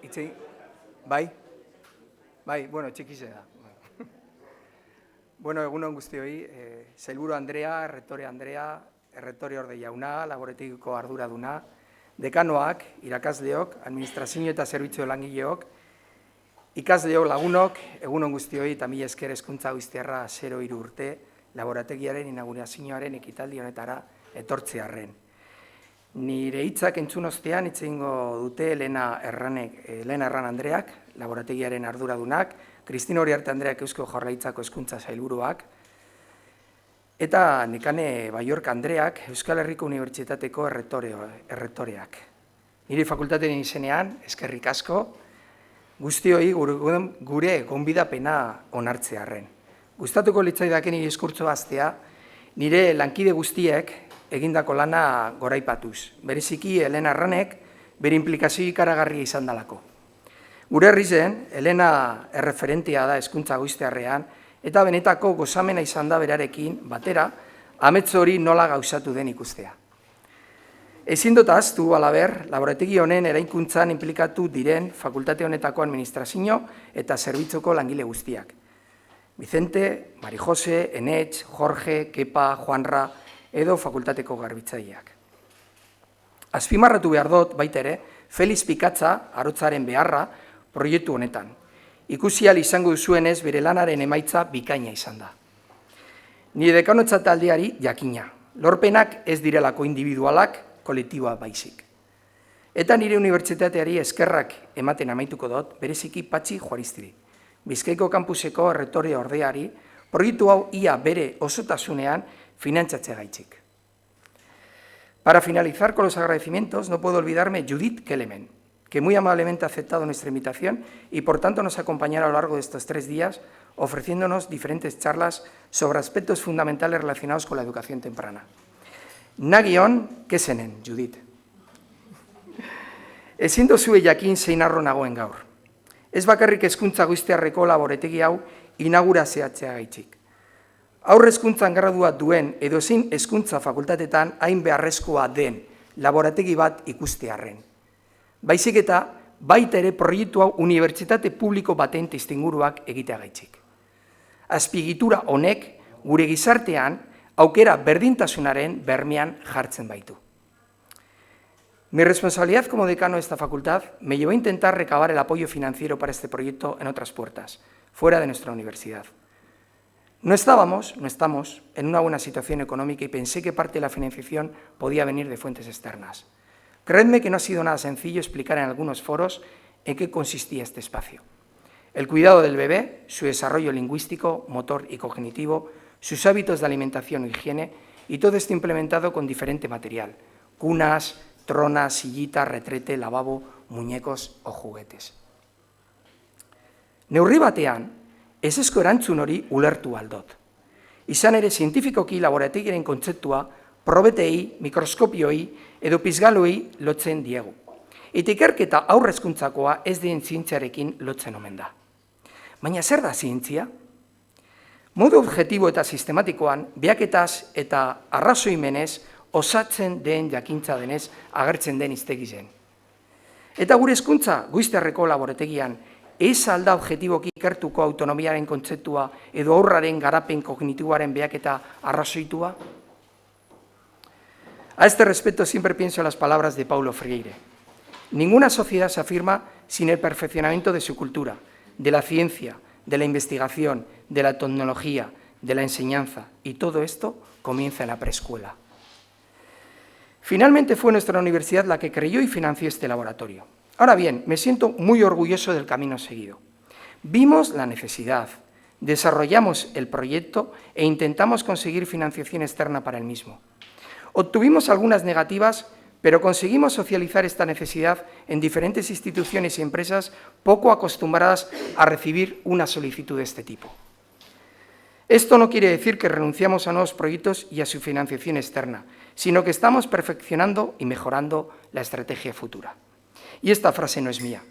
Itzi, bai? Bai, bueno, txikize da. Bueno, egunon guztioi, sailburu Andrea, erretore Andrea, erretore orde jauna, laborategiko arduraduna, dekanoak, irakasleok, administrazio eta zerbitzu langileok, ikasleok lagunok, egunon guztioi eta mila esker hezkuntza goiztiarra 03 urte, laborategiaren inaugurazioaren ekitaldi honetara etortzearren. Nire hitzak entzun ostean hitz egingo dute Elena Erran Andreak, laborategiaren arduradunak, Kristina Uriarte Andreak Eusko Jaurlaritzako hezkuntza sailburuak, eta Nekane Baiorka Andreak Euskal Herriko Unibertsitateko erretoreak. Nire fakultateen izenean, eskerrik asko, guztioi gure gonbidapena onartzearren. Gustatuko litzaidaken nire diskurtsoa hastea, nire lankide guztiek egindako lana goraipatuz. Bereziki Elena Erranek bere inplikazio ikaragarria izan dalako. Gure herrizen, Elena erreferentia da hezkuntza goiztiarrean, eta benetako gozamena izan da berarekin, batera, amets hori nola gauzatu den ikustea. Ezin dut ahaztu, halaber, laborategi honen eraikuntzan inplikatu diren fakultate honetako administrazio eta zerbitzuko langile guztiak. Vicente, Mari Jose, Enetx, Jorge, Kepa, Juanra, edo fakultateko garbitzaileak. Azpimarratu behar dut, baita ere, Felix Pikatza, arotzaren beharra, proiektu honetan. Ikusi ahal izango duzuenez bere lanaren emaitza bikaina izan da. Nire dekanotza taldeari jakina. Lorpenak ez direlako individualak, kolektiboa baizik. Eta nire unibertsitateari eskerrak ematen amaituko dut, bereziki Patxi Juaristiri. Bizkaiko kampuseko erretore ordeari, proiektu hau ia bere osotasunean finantzatzea gaitzik. Para finalizar con los agradecimientos, no puedo olvidarme Judith Kelemen, que muy amablemente ha aceptado nuestra invitación y por tanto nos acompañará a lo largo de estos 3 días ofreciéndonos diferentes charlas sobre aspectos fundamentales relacionados con la educación temprana. Nagion, kesenen, Judith. Ezin duzue jakin zein harro nagoen gaur. Ez bakarrik hezkuntza goiztiarreko laborategi hau inaugurazioatzea gaitzik. Haur hezkuntzan gradua duen edo zein hezkuntza fakultatetan hain beharrezkoa den laborategi bat ikustearren. Baizik eta baita ere proiektu hau unibertsitate publiko baten testuinguruak egitea gaitzik. Azpiegitura honek gure gizartean aukera berdintasunaren bermean jartzen baitu. Mi responsabilidad como decano de esta facultad me llevó a intentar recabar el apoyo financiero para este proyecto en otras puertas, fuera de nuestra universidad. No estamos en una buena situación económica y pensé que parte de la financiación podía venir de fuentes externas. Creedme que no ha sido nada sencillo explicar en algunos foros en qué consistía este espacio. El cuidado del bebé, su desarrollo lingüístico, motor y cognitivo, sus hábitos de alimentación o higiene, y todo esto implementado con diferente material: cunas, tronas, sillitas, retrete, lavabo, muñecos o juguetes. Neurri batean, ezezko erantzun hori ulertu aldot. Izan ere, zientifikoki laborategiaren kontzeptua probetei, mikroskopioi edo pizgaluei lotzen diegu. Eta ikerketa haur hezkuntzakoa ez den zientziarekin lotzen omen da. Baina zer da zientzia? Modu objektibo eta sistematikoan, behaketaz eta arrazoimenez osatzen den jakintza denez agertzen den hiztegi zen. Eta gure hezkuntza goiztiarreko laborategian ez alda objektiboki ikertuko autonomiaren kontzeptua edo haurraren garapen kognitiboaren behaketa arrazoitua? A este respecto siempre pienso en las palabras de Paulo Freire. Ninguna sociedad se afirma sin el perfeccionamiento de su cultura, de la ciencia, de la investigación, de la tecnología, de la enseñanza, y todo esto comienza en la preescuela. Finalmente fue nuestra universidad la que creyó y financió este laboratorio. Ahora bien, me siento muy orgulloso del camino seguido. Vimos la necesidad, desarrollamos el proyecto e intentamos conseguir financiación externa para el mismo. Obtuvimos algunas negativas, pero conseguimos socializar esta necesidad en diferentes instituciones y empresas poco acostumbradas a recibir una solicitud de este tipo. Esto no quiere decir que renunciamos a nuevos proyectos y a su financiación externa, sino que estamos perfeccionando y mejorando la estrategia futura. Y esta frase no es mía.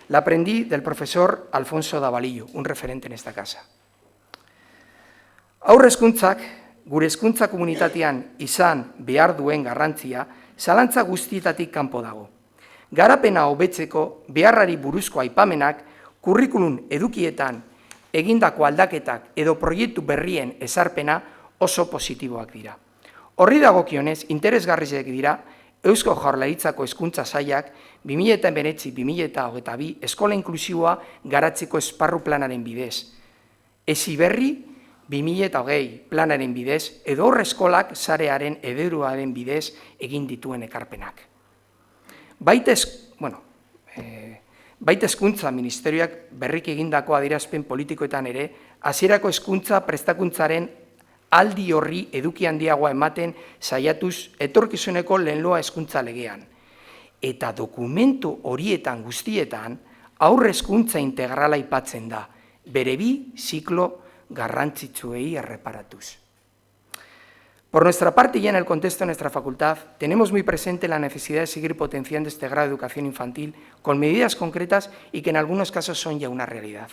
La aprendí del profesor Alfonso Davalillo, un referente en esta casa. Haur hezkuntzak, gure hezkuntza komunitatean izan behar duen garrantzia, zalantza guztietatik kanpo dago. Garapena hobetzeko beharrari buruzko aipamenak, kurrikulum edukietan egindako aldaketak edo proiektu berrien ezarpena oso positiboak dira. Horri dagokionez, interesgarriak dira Eusko Jaurlaritzako Hezkuntza Sailak 2019-2022 eskola inklusiboa garatzeko esparru planaren bidez, Heziberri 2020 planaren bidez edo Haurreskolak sarearen ereduaren bidez egin dituen ekarpenak. Baita Hezkuntza Ministerioak berriki egindako adierazpen politikoetan ere, hasierako hezkuntza prestakuntzaren aldi horri eduki handiagoa ematen saiatuz etorkizuneko lehenloa hezkuntza legean. Eta dokumentu horietan guztietan haur hezkuntza integrala aipatzen da, bere bi ziklo garrantzitsuei erreparatuz. Por nuestra parte y en el contexto de nuestra facultad, tenemos muy presente la necesidad de seguir potenciando este grado de educación infantil con medidas concretas y que en algunos casos son ya una realidad.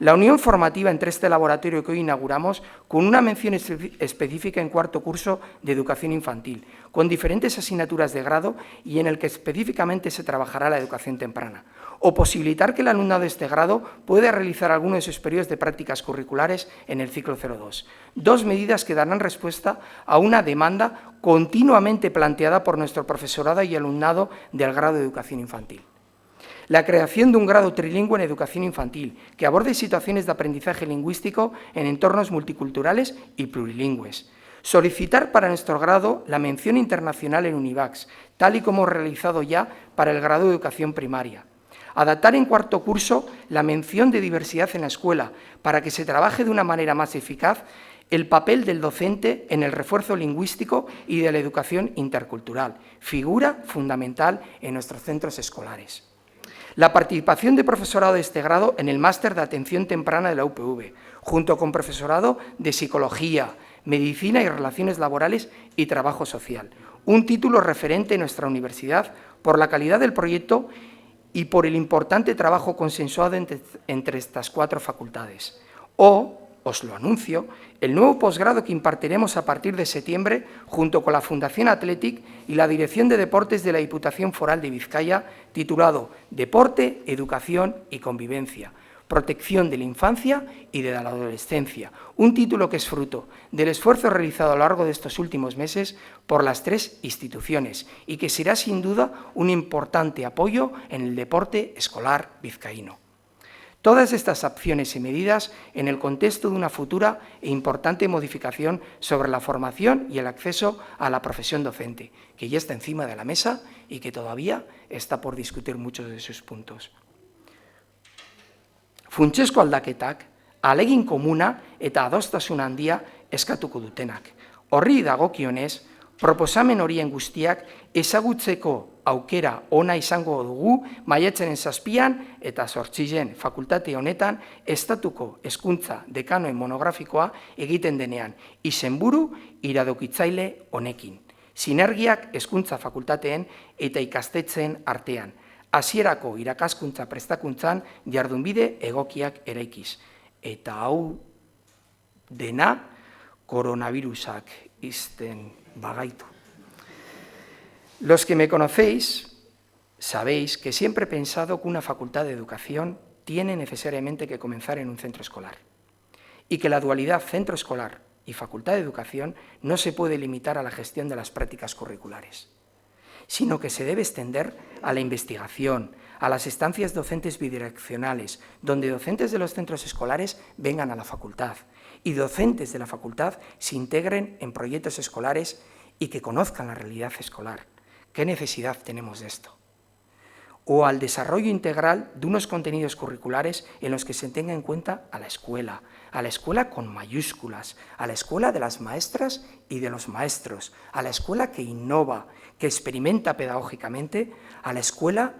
La unión formativa entre este laboratorio que hoy inauguramos, con una mención específica en cuarto curso de educación infantil, con diferentes asignaturas de grado y en el que específicamente se trabajará la educación temprana, o posibilitar que el alumnado de este grado pueda realizar alguno de sus periodos de prácticas curriculares en el ciclo 02. Dos medidas que darán respuesta a una demanda continuamente planteada por nuestro profesorado y alumnado del grado de educación infantil. La creación de un grado trilingüe en educación infantil que aborde situaciones de aprendizaje lingüístico en entornos multiculturales y plurilingües. Solicitar para nuestro grado la mención internacional en UNIVACS, tal y como realizado ya para el grado de educación primaria. Adaptar en cuarto curso la mención de diversidad en la escuela para que se trabaje de una manera más eficaz el papel del docente en el refuerzo lingüístico y de la educación intercultural, figura fundamental en nuestros centros escolares. La participación de profesorado de este grado en el máster de atención temprana de la UPV, junto con profesorado de psicología, medicina y relaciones laborales y trabajo social. Un título referente en nuestra universidad por la calidad del proyecto y por el importante trabajo consensuado entre estas cuatro facultades. O, os lo anuncio, el nuevo posgrado que impartiremos a partir de septiembre junto con la Fundación Athletic y la Dirección de Deportes de la Diputación Foral de Vizcaya, titulado Deporte, Educación y Convivencia, Protección de la Infancia y de la Adolescencia, un título que es fruto del esfuerzo realizado a lo largo de estos últimos meses por las tres instituciones y que será sin duda un importante apoyo en el deporte escolar vizcaíno. Todas estas acciones y medidas en el contexto de una futura e importante modificación sobre la formación y el acceso a la profesión docente, que ya está encima de la mesa y que todavía está por discutir muchos de sus puntos. Funtsezko aldaketak, ahalegin komuna eta adostasun handia eskatuko dutenak. Horri dagokionez, proposamen horien guztiak ezagutzeko aukera ona izango dugu maiatzaren 7 eta 8 fakultate honetan estatuko hezkuntza dekanoen monografikoa egiten denean, izenburu iradokitzaile honekin. Sinergiak hezkuntza fakultateen eta ikastetxeen artean, hasierako irakaskuntza prestakuntzan jardunbide egokiak eraikiz. Eta hau dena koronavirusak izten bagaitu. Los que me conocéis sabéis que siempre he pensado que una facultad de educación tiene necesariamente que comenzar en un centro escolar y que la dualidad centro escolar y facultad de educación no se puede limitar a la gestión de las prácticas curriculares, sino que se debe extender a la investigación, a las estancias docentes bidireccionales, donde docentes de los centros escolares vengan a la facultad y docentes de la facultad se integren en proyectos escolares y que conozcan la realidad escolar. ¿Qué necesidad tenemos de esto? O al desarrollo integral de unos contenidos curriculares en los que se tenga en cuenta a la escuela con mayúsculas, a la escuela de las maestras y de los maestros, a la escuela que innova, que experimenta pedagógicamente, a la escuela,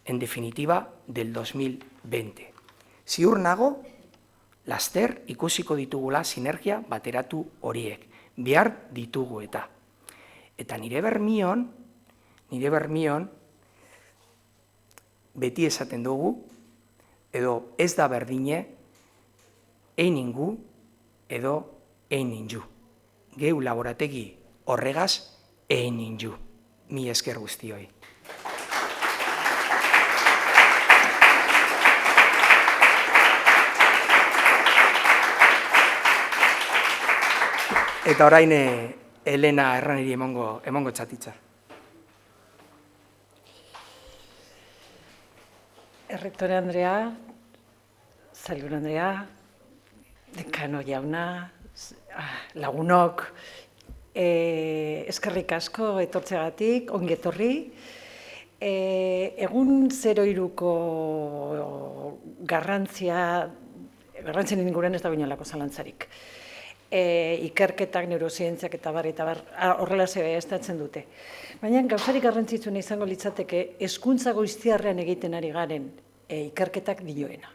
en definitiva, del 2020. Ziur nago, laster ikusiko ditugula sinergia bateratu horiek, behar ditugu eta. Eta nire bermion, beti esaten dugu, edo ez da berdine, einingu edo eininju. Geu laborategi horregaz eininju. Mi esker guztioi. Eta orain Elena Erraneri emongo txatitza. Errektore Andrea, Sailburu Andrea, dekano jauna, lagunok, eskerrik asko etortzeagatik, ongi etorri. Egun 03ko garrantzien inguruan ez da binolako zalantzarik. Ikerketak, neurozientziak eta bar, horrela zehaztatzen dute. Baina gauzarik garrantzitsuna izango litzateke hezkuntza goiztiarrean egiten ari garen ikerketak dioena.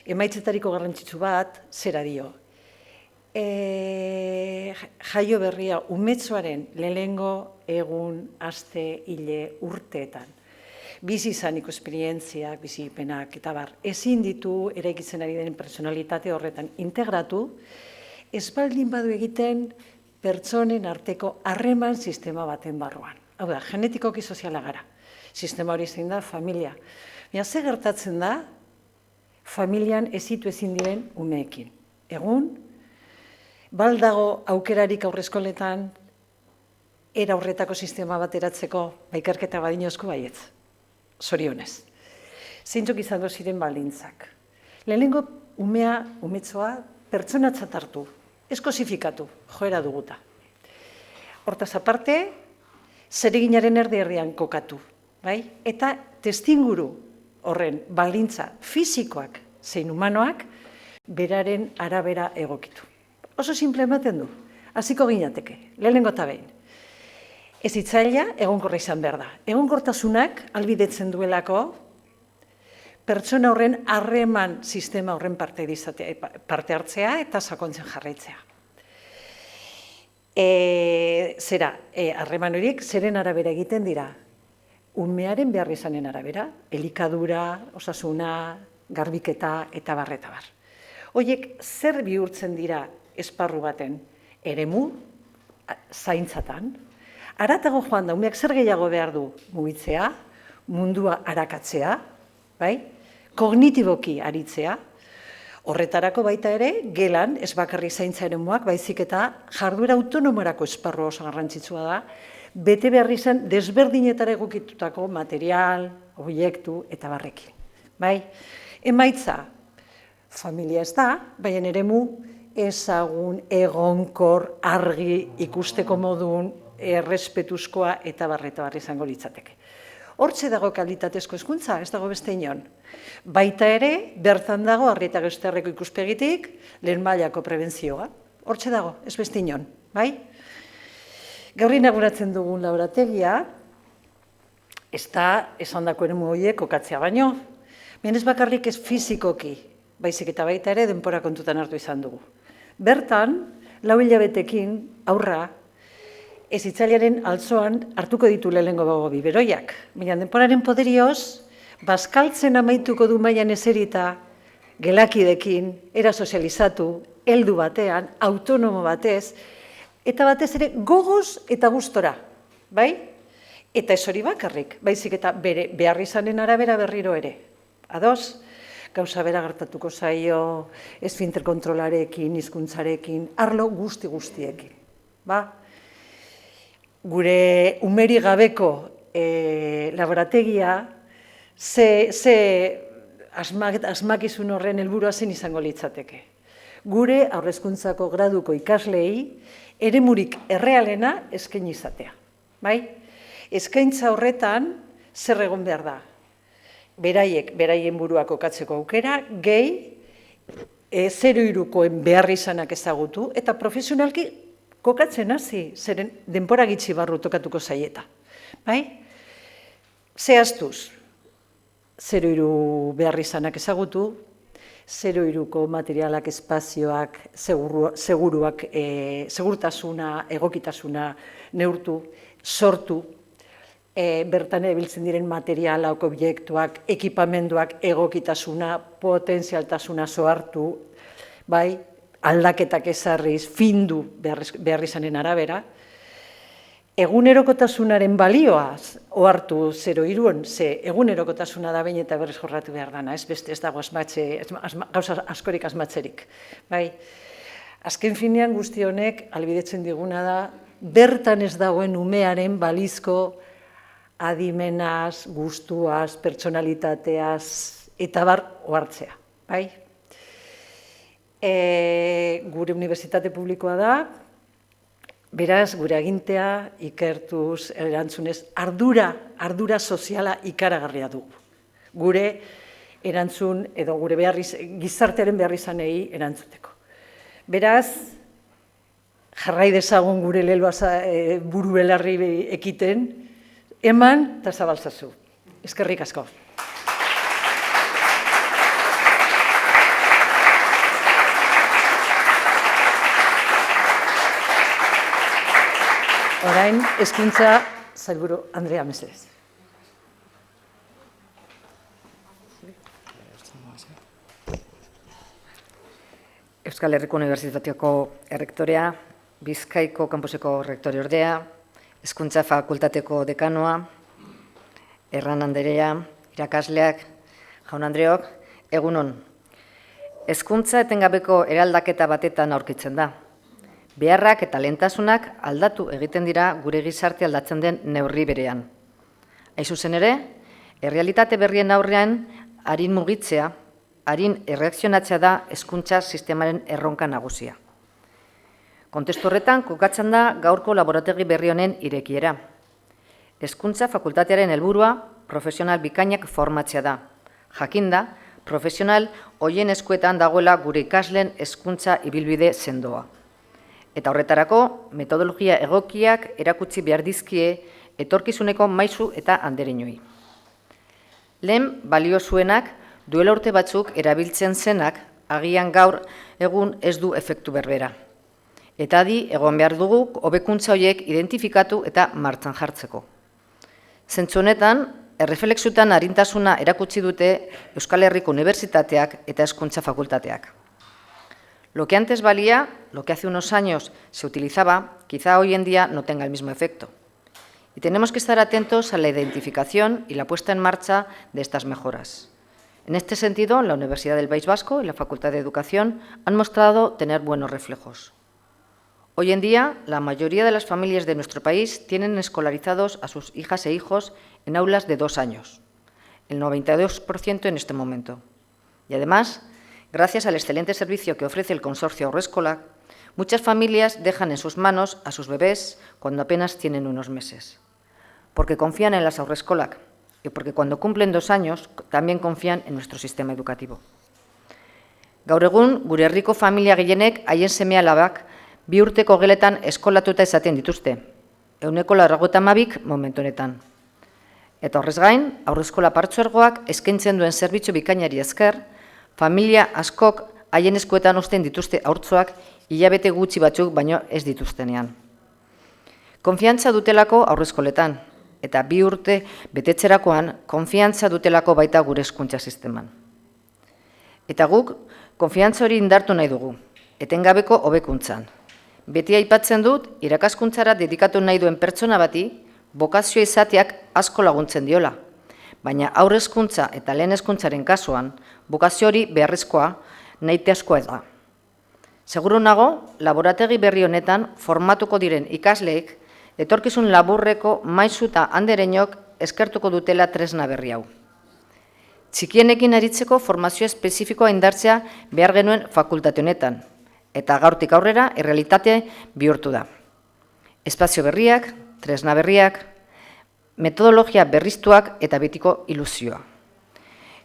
Emaitzetariko garrantzitsu bat, zera dio. Jaio berria umetxoaren lehenengo egun, aste, hile, urteetan. Bizi izaniko esperientziak, bizipenak eta bar, ezin ditu eraikitzen ari den personalitate horretan integratu, ez baldin badu egiten pertsonen arteko harreman sistema baten barruan. Hau da, genetikoki soziala gara. Sistema hori zein da, familia. Baina, ze gertatzen da, familian ezitu ezin diren umeekin. Egun, baldago aukerarik aurreskoletan, era horretako sistema bat eratzeko, baikarketa badinozko baietz. Zorionez. Zeintzuk izango ziren baldintzak. Lehenengo umetxoa, pertsonatzat hartu, ez kosifikatu, joera duguta. Hortaz aparte, zereginaren erdi-erdian kokatu, bai? Eta testinguru horren baldintza fisikoak zein humanoak beraren arabera egokitu. Oso simple ematen du, hasiko ginateke, lehenengo eta behin. Ez hitzaila, egonkorra izan behar da. Egonkortasunak ahalbidetzen duelako pertsona horren harreman sistema horren parte hartzea eta sakontzen jarraitzea. Harreman horiek zeren arabera egiten dira? Umearen behar izanen arabera, elikadura, osasuna, garbiketa eta bar. Horiek zer bihurtzen dira esparru baten? Eremu, zaintzatan. Haratago joan da, umeak zer gehiago behar du? Mugitzea, mundua arakatzea, bai? Kognitiboki aritzea, horretarako baita ere, gelan, ez bakarri zaintza eremuak, baizik eta jarduera autonomorako esparru oso garrantzitsua da, bete behar izan desberdinetara egokitutako material, obiektu eta barrekin. Bai? Emaitza, familia ez da, baina eremu ezagun, egonkor, argi, ikusteko modun, errespetuzkoa eta barreta izango litzateke. Hortxe dago kalitatezko hezkuntza, ez dago beste inon. Baita ere, bertan dago, argi eta gazterreko ikuspegitik, lehen mailako prebentzioa. Hortxe dago, ez beste inon, bai? Gaur inauguratzen dugun laborategia, ez da esandako eremu horiek kokatzea baino, baina ez bakarrik ez fizikoki, baizik eta baita ere denbora kontutan hartu izan dugu. Bertan, 4 hilabetekin aurra, ez hitzailearen altzoan hartuko ditu lehenengo biberoiak. Baina denporaren poderioz, bazkaltzen amaituko du mailan eserita, gelakidekin, era sozializatu, heldu batean, autonomo batez, eta batez ere gogoz eta gustora, bai? Eta ez hori bakarrik, baizik eta bere behar izanen arabera berriro ere. Ados, gauza bera gertatuko zaio, esfinter kontrolarekin, hizkuntzarekin, arlo guztiekin. Ba? Gure umeri gabeko laborategia, ze asmakizun horren helburua zen izango litzateke. Gure aurrezkuntzako graduko ikaslei eremurik errealena eskaini izatea. Bai? Eskaintza horretan zer egon behar da? Beraien burua kokatzeko aukera, gehi, 03koen behar izanak ezagutu, eta profesionalki kokatzen hasi, zeren denbora gitxi barru tokatuko zaieta. Bai? Zehaztuz, 03 behar izanak ezagutu, 03ko materialak, espazioak, seguruak, segurtasuna, egokitasuna neurtu, sortu, bertan ebiltzen diren materialak, obiektuak, ekipamenduak, egokitasuna, potentzialtasuna soartu, bai? Aldaketak ezarriz, findu behar izanen arabera, egunerokotasunaren balioaz ohartu 03an, ze egunerokotasuna da behin eta berriz jorratu behar dana, ez beste ez dago gauza askorik asmatzerik. Bai? Azken finean guzti honek ahalbidetzen diguna da, bertan ez dagoen umearen balizko adimenaz, gustuaz, pertsonalitateaz, eta bar ohartzea, bai? Gure unibertsitate publikoa da, beraz, gure agintea, ikertuz, erantzunez, ardura soziala ikaragarria dugu. Gure erantzun, edo gure gizartearen beharrizanei erantzuteko. Beraz, jarrai dezagun gure leloa buru belarri ekiten, eman eta zabaltzazu. Eskerrik asko. Orain, hezkuntza sailburu Andrea mesedez. Euskal Herriko Unibertsitateko errektorea, Bizkaiko kampuseko errektore ordea, Hezkuntza Fakultateko dekanoa, Erran Anderea, irakasleak, jaun Andreok, egunon. Hezkuntza etengabeko eraldaketa batetan aurkitzen da. Beharrak eta lehentasunak aldatu egiten dira gure gizarte aldatzen den neurri berean. Hain zuzen ere, errealitate berrien aurrean arin mugitzea, arin erreakzionatzea da hezkuntza sistemaren erronka nagusia. Kontestu horretan kokatzen da gaurko laborategi berri honen irekiera. Hezkuntza fakultatearen helburua profesional bikainak formatzea da. Jakinda, profesional horien eskuetan dagoela gure ikasleen hezkuntza ibilbide sendoa. Eta horretarako, metodologia egokiak erakutsi behar dizkie etorkizuneko maisu eta andereinoi. Lehen balio zuenak, duela urte batzuk erabiltzen zenak, agian gaur egun ez du efektu berbera. Eta adi, egon behar dugu, hobekuntza horiek identifikatu eta martxan jartzeko. Zentzu honetan, erreflexutan arintasuna erakutsi dute Euskal Herriko Unibertsitateak eta Hezkuntza Fakultateak. Lo que antes valía, lo que hace unos años se utilizaba, quizá hoy en día no tenga el mismo efecto. Y tenemos que estar atentos a la identificación y la puesta en marcha de estas mejoras. En este sentido, la Universidad del País Vasco y la Facultad de Educación han mostrado tener buenos reflejos. Hoy en día, la mayoría de las familias de nuestro país tienen escolarizados a sus hijas e hijos en aulas de 2 años, el 92% en este momento. Y además, gracias al excelente servicio que ofrece el consorcio Haurreskolak, muchas familias dejan en sus manos a sus bebés cuando apenas tienen unos meses. Porque confían en las Haurreskolak y porque cuando cumplen 2 años también confían en nuestro sistema educativo. Gaur egun, gure herriko familia gehienek haien seme-alabak 2 urteko geletan eskolatuta izaten dituzte, 92% momentu honetan. Eta horrez gain, Haurreskola partzuergoak eskaintzen duen zerbitzu bikainari esker, familia askok haien eskuetan uzten dituzte haurtzoak hilabete gutxi batzuk baino ez dituztenean. Konfiantza dutelako haurreskoletan, eta 2 urte betetzerakoan konfiantza dutelako baita gure hezkuntza sisteman. Eta guk, konfiantza hori indartu nahi dugu, etengabeko hobekuntzan. Beti aipatzen dut, irakaskuntzara dedikatu nahi duen pertsona bati, bokazioa izateak asko laguntzen diola. Baina haur hezkuntza eta lehen hezkuntzaren kasuan, bokazio hori beharrezkoa, nahitaezkoa ez da. Seguru nago, laborategi berri honetan formatuko diren ikasleek, etorkizun laburreko maisu eta andereinok eskertuko dutela tresna berri hau. Txikienekin aritzeko formazio espezifikoa indartzea behar genuen fakultate honetan, eta gaurtik aurrera errealitate bihurtu da. Espazio berriak, tresna berriak, metodologia berriztuak eta betiko ilusioa.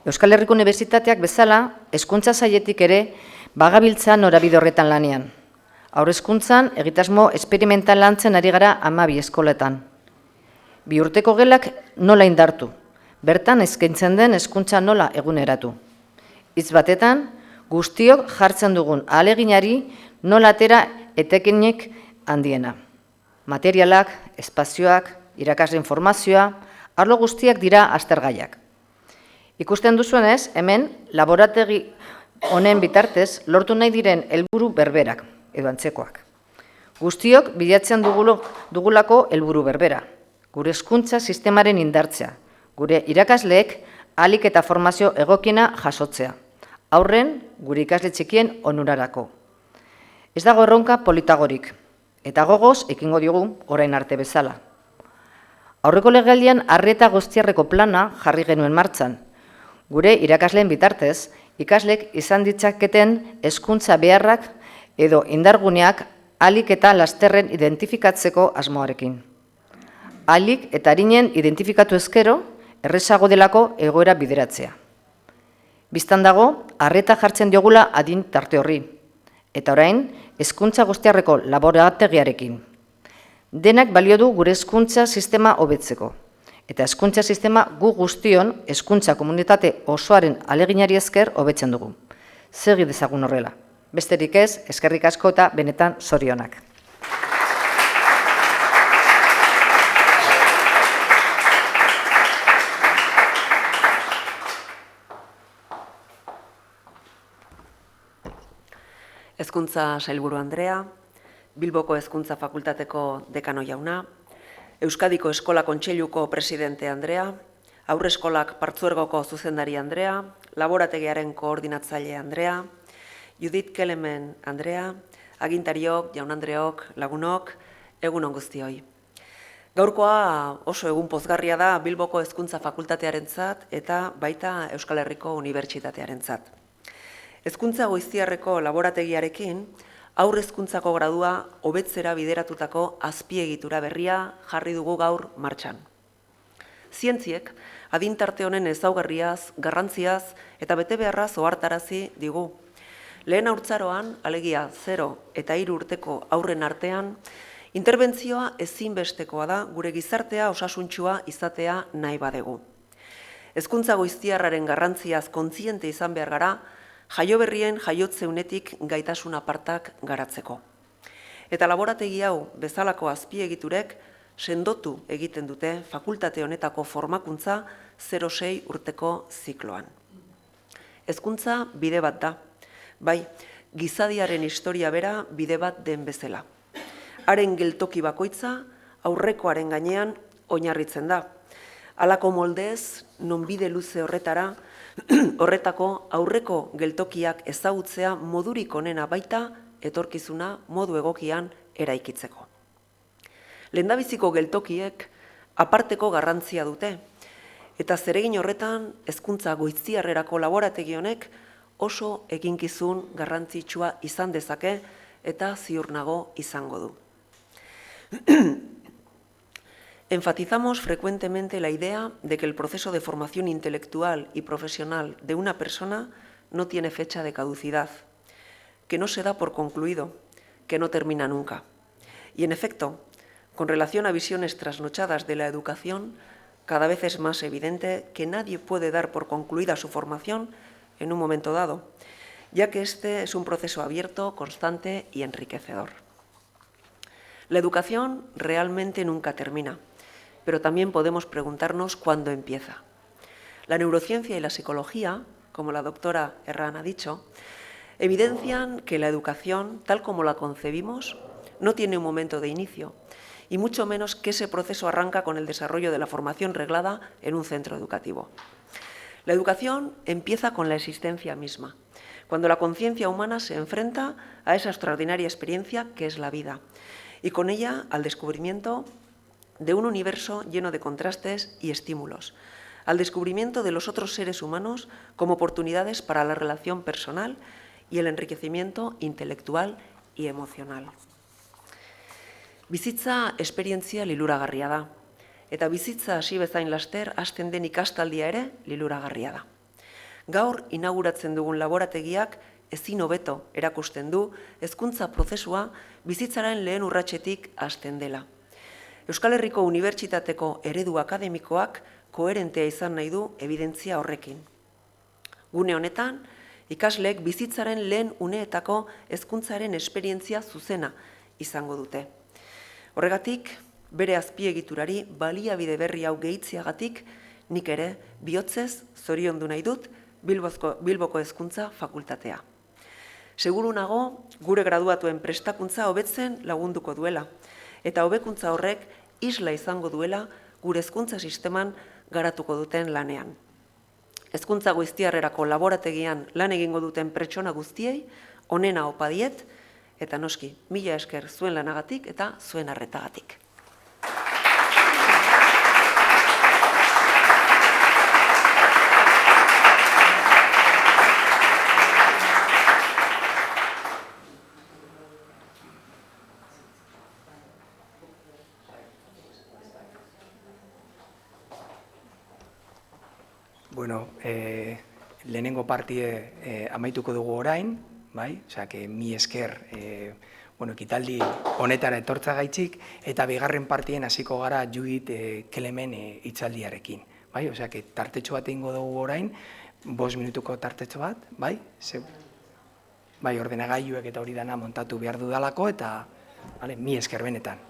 Euskal Herriko Unibertsitateak bezala, hezkuntza sailetik ere bagabiltza norabide horretan lanean. Haur hezkuntzan egitasmo esperimental lantzen ari gara 12 eskoletan. 2 urteko gelak nola indartu, bertan eskaintzen den hezkuntza nola eguneratu. Hitz batetan, guztiok jartzen dugun ahaleginari nola atera etekinik handiena. Materialak, espazioak, irakasle informazioa, arlo guztiak dira aztergaiak. Ikusten duzuenez, hemen, laborategi honen bitartez, lortu nahi diren helburu berberak, edo antzekoak. Guztiok bilatzen dugulako helburu berbera, gure hezkuntza sistemaren indartzea, gure irakasleek ahalik eta formazio egokiena jasotzea, aurren gure ikasle txikien onurarako. Ez dago erronka politagorik, eta gogoz ekingo diogu orain arte bezala. Aurreko legealdian arreta goiztiarreko plana jarri genuen martxan. Gure irakasleen bitartez, ikaslek izan ditzaketen hezkuntza beharrak edo indarguneak ahalik eta lasterren identifikatzeko asmoarekin. Ahalik eta arinen identifikatu ezkero, errezago delako egoera bideratzea. Bistan dago, arreta jartzen diogula adin tarte horri, eta orain, hezkuntza goiztiarreko laborategiarekin. Denak balio du gure hezkuntza sistema hobetzeko, eta hezkuntza sistema gu guztion hezkuntza komunitate osoaren aleginari esker hobetzen dugu. Segi dezagun horrela. Besterik ez, eskerrik asko eta benetan zorionak. Hezkuntza Sailburu Andrea, Bilboko Hezkuntza Fakultateko dekano jauna, Euskadiko Eskola Kontseiluko presidente Andrea, Haurreskolak Partzuergoko zuzendari Andrea, Laborategiaren koordinatzaile Andrea, Judith Kelemen Andrea, agintariok, jaun-andreok, lagunok, egun on guztioi. Gaurkoa oso egun pozgarria da Bilboko Hezkuntza Fakultatearentzat eta baita Euskal Herriko Unibertsitatearentzat. Hezkuntza goiztiarreko laborategiarekin, haur hezkuntzako gradua hobetzera bideratutako azpiegitura berria jarri dugu gaur martxan. Zientziek, adintarte honen ezaugarriaz, garrantziaz eta betebeharraz ohartarazi digu. Lehen haurtzaroan, alegia 0 eta 3 urteko haurren artean, interbentzioa ezinbestekoa da gure gizartea osasuntsua izatea nahi badegu. Hezkuntza goiztiarraren garrantziaz kontziente izan behar gara, jaioberrien jaiotzeunetik gaitasun apartak garatzeko. Eta laborategi hau bezalako azpiegiturek sendotu egiten dute fakultate honetako formakuntza 0-6 urteko zikloan. Hezkuntza bide bat da, bai, gizadiaren historia bera bide bat den bezala. Haren geltoki bakoitza aurrekoaren gainean oinarritzen da. Halako moldez, nonbide luze horretako aurreko geltokiak ezagutzea modurik onena baita etorkizuna modu egokian eraikitzeko. Lehendabiziko geltokiek aparteko garrantzia dute, eta zeregin horretan hezkuntza goiztiarrerako laborategi honek oso eginkizun garrantzitsua izan dezake eta ziur nago izango du. Enfatizamos frecuentemente la idea de que el proceso de formación intelectual y profesional de una persona no tiene fecha de caducidad, que no se da por concluido, que no termina nunca. Y en efecto, con relación a visiones trasnochadas de la educación, cada vez es más evidente que nadie puede dar por concluida su formación en un momento dado, ya que este es un proceso abierto, constante y enriquecedor. La educación realmente nunca termina, pero también podemos preguntarnos cuándo empieza. La neurociencia y la psicología, como la doctora Herrán ha dicho, evidencian que la educación, tal como la concebimos, no tiene un momento de inicio, y mucho menos que ese proceso arranca con el desarrollo de la formación reglada en un centro educativo. La educación empieza con la existencia misma, cuando la conciencia humana se enfrenta a esa extraordinaria experiencia que es la vida, y con ella al descubrimiento de un universo lleno de contrastes y estímulos, al descubrimiento de los otros seres humanos como oportunidades para la relación personal y el enriquecimiento intelectual y emocional. Bizitza esperientzia liluragarria da, eta bizitza hasi bezain laster hasten den ikastaldia ere liluragarria da. Gaur inauguratzen dugun laborategiak ezin hobeto erakusten du hezkuntza prozesua bizitzaren lehen urratsetik hasten dela. Euskal Herriko Unibertsitateko eredu akademikoak koherentea izan nahi du evidentzia horrekin. Gune honetan, ikasleek bizitzaren lehen uneetako hezkuntzaren esperientzia zuzena izango dute. Horregatik, bere azpiegiturari baliabide berri hau gehitziagatik, nik ere bihotzez zoriondu nahi dut Bilboko Hezkuntza Fakultatea. Seguru nago, gure graduatuen prestakuntza hobetzen lagunduko duela, eta hobekuntza horrek isla izango duela gure hezkuntza sisteman garatuko duten lanean. Hezkuntza goiztiarrerako laborategian lan egingo duten pertsona guztiei onena opa diet Eta noski, mila esker zuen lanagatik eta zuen arretagatik. Bueno, lehenengo partie amaituko dugu orain, bai? Osea, que mi esker ekitaldi honetara etortzagaitzik, eta bigarren partien hasiko gara Judith Klemen hitzaldiarekin, bai? Osea, que tartetxo bat egingo dugu orain, 5 minutuko tartetxo bat, bai? Bai, ordenagailuek eta hori dana montatu behar dudalako, eta mi esker benetan.